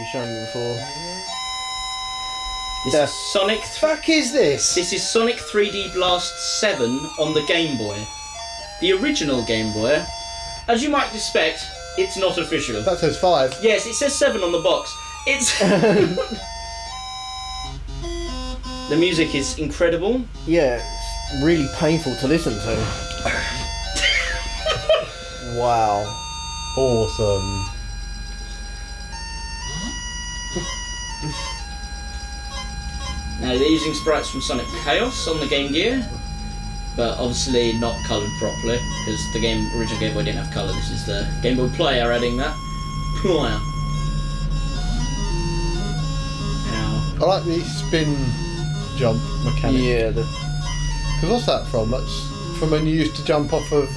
you've shown me before. This is Sonic. Fuck is this? This is Sonic 3D Blast 7 on the Game Boy. The original Game Boy. As you might expect, it's not official. That says 5. Yes, it says 7 on the box. It's... The music is incredible. Yeah, it's really painful to listen to. Wow. Awesome. Now they're using sprites from Sonic Chaos on the Game Gear, but obviously not coloured properly because the original Game Boy didn't have colour. This is the Game Boy Player adding that. Player. Now. I like the spin jump mechanic. Yeah. Because what's that from? That's from when you used to jump off of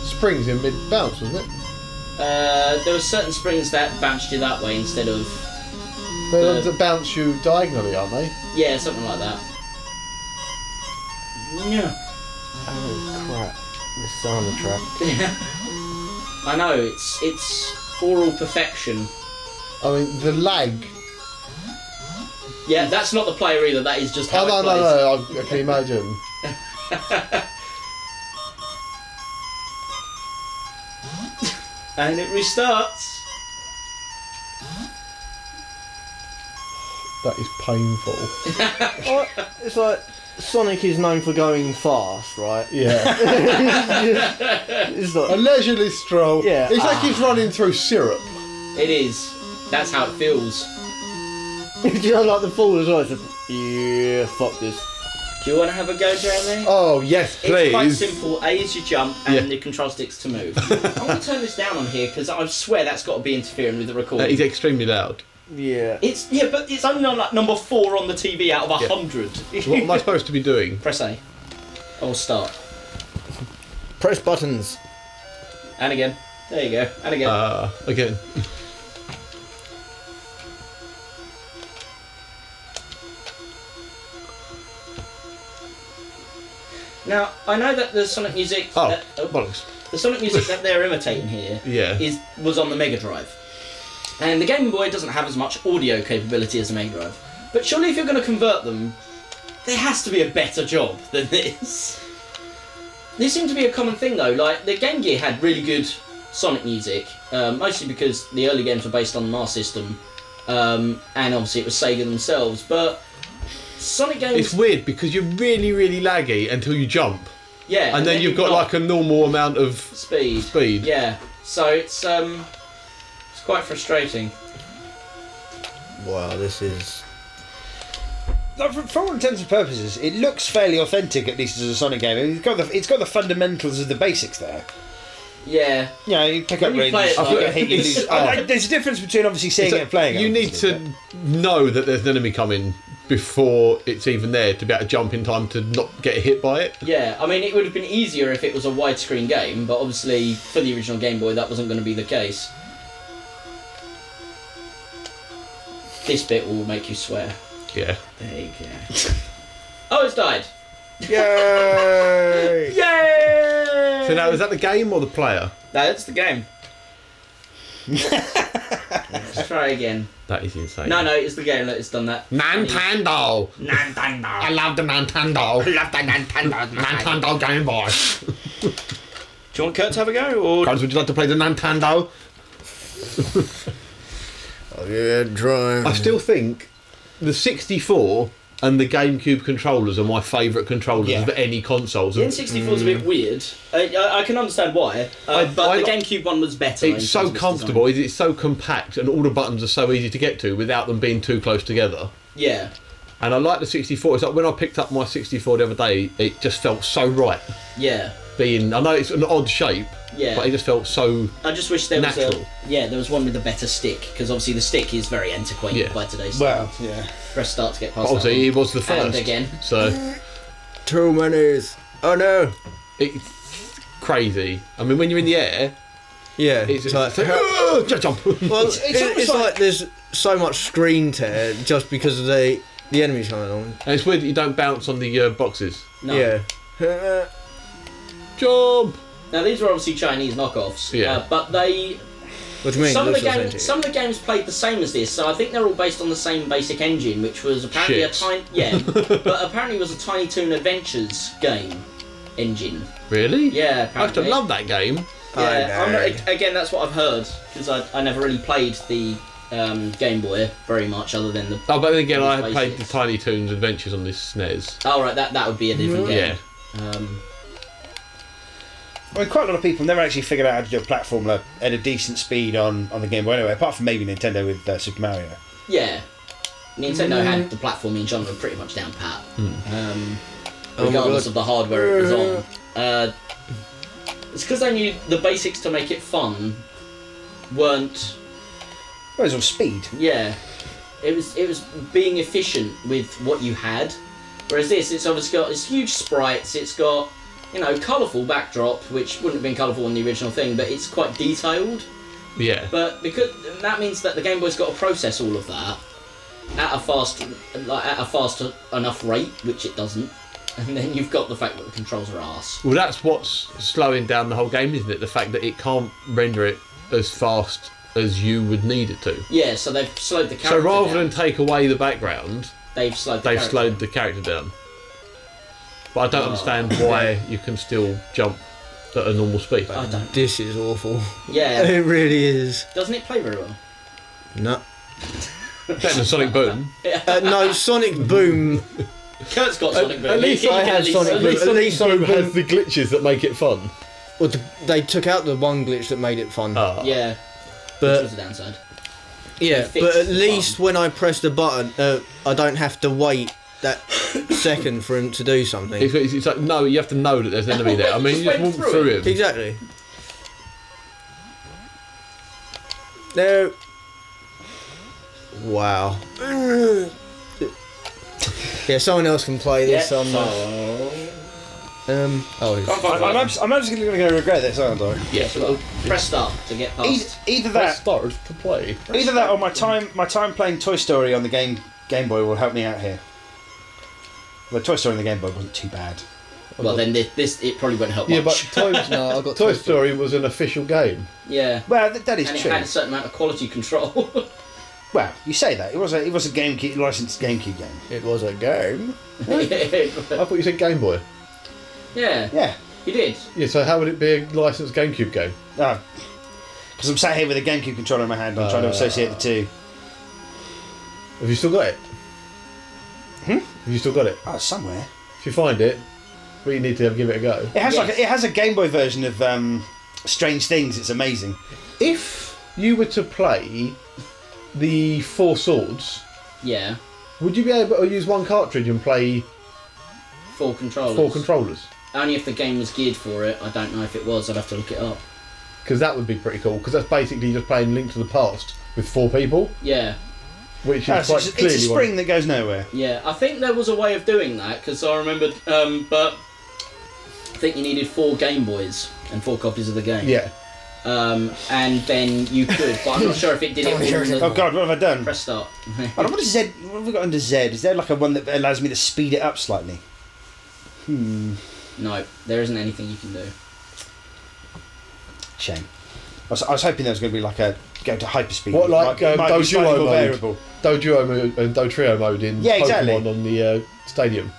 springs in mid bounce, wasn't it? There were certain springs that bounced you that way instead of. They're the ones that bounce you diagonally, aren't they? Yeah, something like that. Yeah. Oh crap! The sound track. I know it's oral perfection. I mean, the lag. Yeah, that's not the player either. That is just how it plays. No. I can imagine. And it restarts. That is painful. It's like Sonic is known for going fast, right? Yeah. It's like A leisurely stroll. Yeah. It's like he's running through syrup. It is. That's how it feels. do you know, like the fall as well? It's just, yeah, fuck this. Do you want to have a go, Jeremy? Oh, yes, please. It's quite simple. A is your jump, and the control sticks to move. I'm going to turn this down on here because I swear that's got to be interfering with the recording. He's extremely loud. Yeah. But it's only on like number 4 on the TV out of 100. What am I supposed to be doing? Press A. Or start. Press buttons. And again. There you go. And again. Again. Now, I know that the Sonic music... bollocks. The Sonic music that they're imitating here was on the Mega Drive. And the Game Boy doesn't have as much audio capability as the Mega Drive. But surely if you're going to convert them, there has to be a better job than this. This seemed to be a common thing though, like the Game Gear had really good Sonic music, mostly because the early games were based on the Master System, and obviously it was Sega themselves, but Sonic games... It's weird because you're really, really laggy until you jump. Yeah. And then you've got like a normal amount of speed. Yeah. So it's quite frustrating. Wow, this is... For all intents and purposes, it looks fairly authentic, at least as a Sonic game. It's got the fundamentals of the basics there. Yeah. You know, you pick up rings, you get hit, you lose. There's a difference between obviously seeing it and playing it. You need to know that there's an enemy coming before it's even there to be able to jump in time to not get hit by it. Yeah, I mean, it would have been easier if it was a widescreen game, but obviously for the original Game Boy that wasn't going to be the case. This bit will make you swear. Yeah. There you go. Oh, it's died. Yay! Yay! So now, is that the game or the player? No, that's the game. Let's try again. That is insane. No, it's the game that has done that. Nintendo! Nintendo! I love the Nintendo! I love the Nintendo! Nintendo Game Boy! Do you want Kurt to have a go? Or... Guys, would you like to play the Nintendo? Oh yeah, drive. I still think the 64 and the GameCube controllers are my favourite controllers of any consoles. The N64 is a bit weird. I can understand why, but the GameCube one was better. It's so comfortable, it's so compact, and all the buttons are so easy to get to without them being too close together. Yeah. And I like the 64. It's like when I picked up my 64 the other day, it just felt so right. Yeah. I know it's an odd shape, but it just felt so I just wish there natural. there was one with a better stick, because obviously the stick is very antiquated by today's standards. Well, yeah. Press start to get past obviously he was the first. And again. So too many. Oh no. It's crazy. I mean, when you're in the air, it's like jump. Well, it's like there's so much screen tear just because of the enemies coming along. And it's weird that you don't bounce on the boxes. No. Yeah. Jump. Now these are obviously Chinese knockoffs, but they What do you mean? Some of the games played the same as this, so I think they're all based on the same basic engine, which was apparently but apparently it was a Tiny Toon Adventures game engine. Really? Yeah, I used to love that game. Yeah, again, that's what I've heard, because I never really played the Game Boy very much, other than the... Oh, but then again, I played the Tiny Toons Adventures on this SNES. Oh, right, that would be a different game. Yeah. I mean, quite a lot of people never actually figured out how to do a platformer at a decent speed on the Game Boy anyway, apart from maybe Nintendo with Super Mario. Yeah. Nintendo had the platforming genre pretty much down pat. Regardless of the hardware it was on. It's because they knew the basics to make it fun weren't... Well, it was all speed. Yeah. It was being efficient with what you had. Whereas this, it's obviously got its huge sprites, it's got... colourful backdrop, which wouldn't have been colourful in the original thing, but it's quite detailed. Yeah. But because that means that the Game Boy's got to process all of that at a fast enough rate, which it doesn't. And then you've got the fact that the controls are arse. Well, that's what's slowing down the whole game, isn't it? The fact that it can't render it as fast as you would need it to. Yeah, so they've slowed the character down. So rather than take away the background, they've slowed the character down. But I don't understand why you can still jump at a normal speed. I don't. This is awful. Yeah. It really is. Doesn't it play very well? No. Better than Sonic Boom. No, Sonic Boom. Kurt's got Sonic Boom. At least I have Sonic Boom. At least Sonic Boom has the glitches that make it fun. Well, they took out the one glitch that made it fun. Yeah. But which was a downside. Yeah, but at least when I press the button, I don't have to wait that second for him to do something. It's like, no, you have to know that there's an enemy there. I mean, you just walk through him. Exactly. No. Wow. Yeah, someone else can play this. Yeah, I'm actually going to regret this, aren't I? Yeah, so press start to get past. Either that, start to play. Either that, or my time playing Toy Story on the Game Boy will help me out here. The Toy Story on the Game Boy wasn't too bad. Well, then this it probably won't help much. Yeah, but Toy Story was an official game. Yeah. Well, that is and true. It had a certain amount of quality control. Well, you say that. It was a GameCube licensed GameCube game. It was a game. I thought you said Game Boy. Yeah. Yeah. You did. Yeah. So how would it be a licensed GameCube game? Because I'm sat here with a GameCube controller in my hand. I'm trying to associate the two. Have you still got it? Have you still got it? Oh, somewhere. If you find it, we need to give it a go. It has it has a Game Boy version of Strange Things. It's amazing. If you were to play the Four Swords, yeah, would you be able to use one cartridge and play 4 controllers? Only if the game was geared for it. I don't know if it was. I'd have to look it up. Because that would be pretty cool. Because that's basically just playing Link to the Past with 4 people. Yeah. Which is quite clearly it's a spring that goes nowhere. Yeah, I think there was a way of doing that because I remembered, but I think you needed 4 Game Boys and 4 copies of the game. Yeah. And then you could, but I'm not sure if it did it. Oh God, what have I done? Press start. What is Z? What have we got under Z? Is there like a one that allows me to speed it up slightly? No, there isn't anything you can do. Shame. I was hoping there was going to be like a go to hyperspeed. What, like Dojuo mode? Variable. Dojuo mode and Dotrio mode in Pokemon on the Stadium.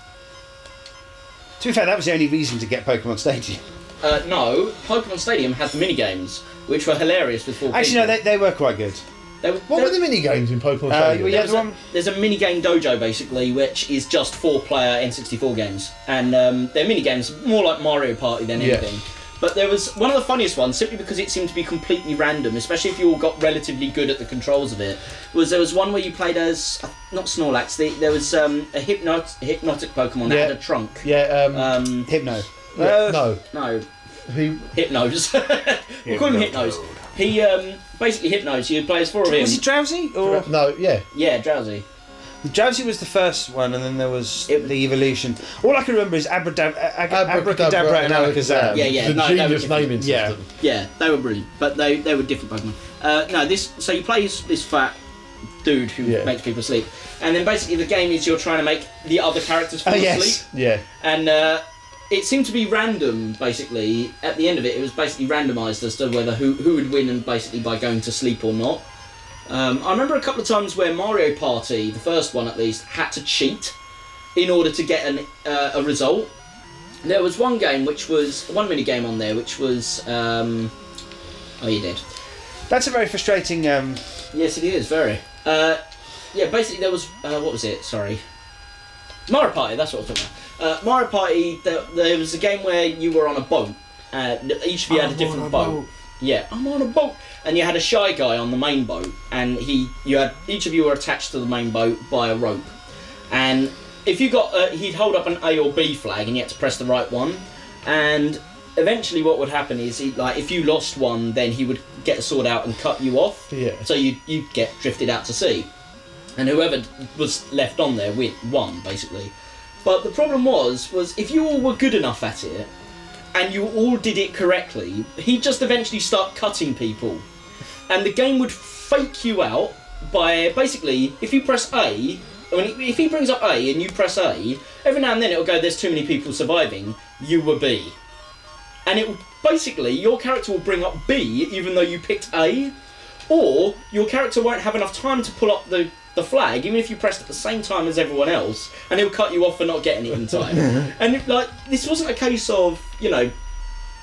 To be fair, that was the only reason to get Pokemon Stadium. No, Pokemon Stadium had the mini-games, which were hilarious with 4 people. Actually, no, they were quite good. What were the mini-games in Pokemon Stadium? There's a mini-game dojo, basically, which is just 4-player N64 games. And they're mini-games, more like Mario Party than anything. Yeah. But there was one of the funniest ones, simply because it seemed to be completely random, especially if you all got relatively good at the controls of it, there was one where you played as, not Snorlax, there was a hypnotic Pokemon that had a trunk. Yeah, Hypno. No. Hypnose. We'll call him Hypnose. He basically Hypnose. You play as 4 of him. Was he Drowsy? Or? No, yeah. Yeah, Drowsy. Drowsy was the first one, and then there was the evolution. All I can remember is Abracadabra and Alakazam. Yeah. The genius naming system. Yeah, they were brilliant, but they were different Pokemon. So you play this fat dude who makes people sleep, and then basically the game is you're trying to make the other characters fall asleep. Yeah. And it seemed to be random, basically. At the end of it, it was basically randomised as to whether who would win, and basically by going to sleep or not. I remember a couple of times where Mario Party, the first one at least, had to cheat in order to get a result. There was one game one mini game on there, which was oh, you did. That's a very frustrating. Yes, it is very. Yeah, basically there was what was it? Sorry, Mario Party. That's what I was talking about. Mario Party. There was a game where you were on a boat. Each of you had a different boat. Yeah, I'm on a boat, and you had a shy guy on the main boat, and each of you were attached to the main boat by a rope, and if you got, he'd hold up an A or B flag, and you had to press the right one, and eventually what would happen is, if you lost one, then he would get a sword out and cut you off. Yeah. So you'd get drifted out to sea, and whoever was left on there won basically. But the problem was if you all were good enough at it, and you all did it correctly, he'd just eventually start cutting people. And the game would fake you out by, basically, if you press A, if he brings up A and you press A, every now and then it'll go, there's too many people surviving, you were B. And it will, basically, your character will bring up B even though you picked A, or your character won't have enough time to pull up the flag, even if you pressed at the same time as everyone else, and he'll cut you off for not getting it in time. And this wasn't a case of,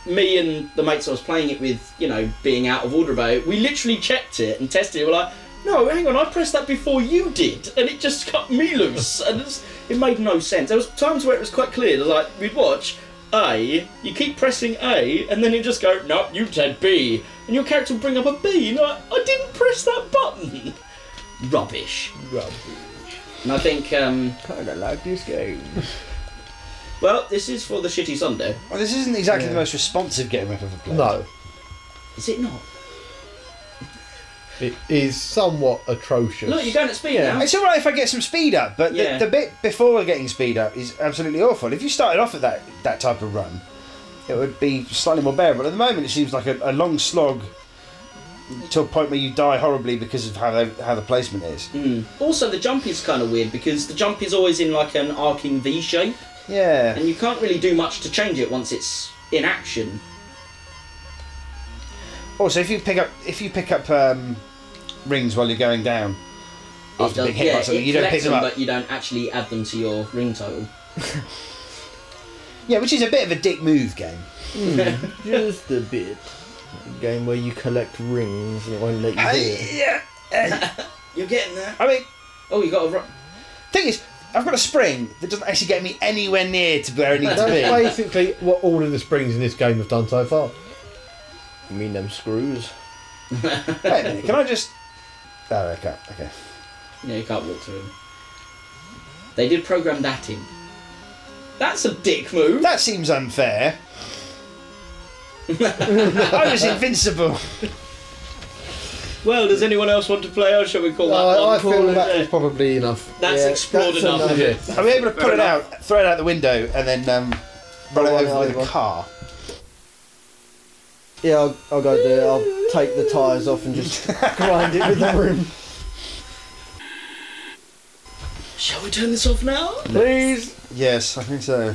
me and the mates I was playing it with, being out of order about it. We literally checked it and tested it. We're like, no, hang on, I pressed that before you did, and it just cut me loose. And it made no sense. There was times where it was quite clear. Like, we'd watch A, you keep pressing A, and then you just go, no, you said B, and your character will bring up a B, and you're like, I didn't press that button. Rubbish. And I think, I don't like this game. Well, this is for the Shitty Sunday. Well, this isn't exactly the most responsive game I've ever played. No. Is it not? It is somewhat atrocious. Look, you're going at speed now. It's alright if I get some speed up, but the bit before getting speed up is absolutely awful. If you started off at that type of run, it would be slightly more bearable. At the moment, it seems like a long slog to a point where you die horribly because of how the placement is. Also, the jump is kind of weird because the jump is always in like an arcing V shape. Yeah. And you can't really do much to change it once it's in action. Also, if you pick up rings while you're going down after being hit by something, you don't pick them up. But you don't actually add them to your ring total. Yeah, which is a bit of a dick move game. Just a bit. A game where you collect rings and it won't let you do it. Yeah. You're getting there. I mean, you got a. Thing is, I've got a spring that doesn't actually get me anywhere near to where I need to That's be. basically what all of the springs in this game have done so far. You mean them screws? Wait a minute, can I just... Oh, I can't. Okay. Yeah, you can't walk through them. They did program that in. That's a dick move. That seems unfair. I was invincible. Well, does anyone else want to play, or shall we call that one? I feel that is probably enough. That's explored enough. Yeah. Are we able to pull it out, throw it out the window, and then run it over with a car? Yeah, I'll go there. I'll take the tyres off and just grind it with the broom. Shall we turn this off now? Please. Yes, I think so.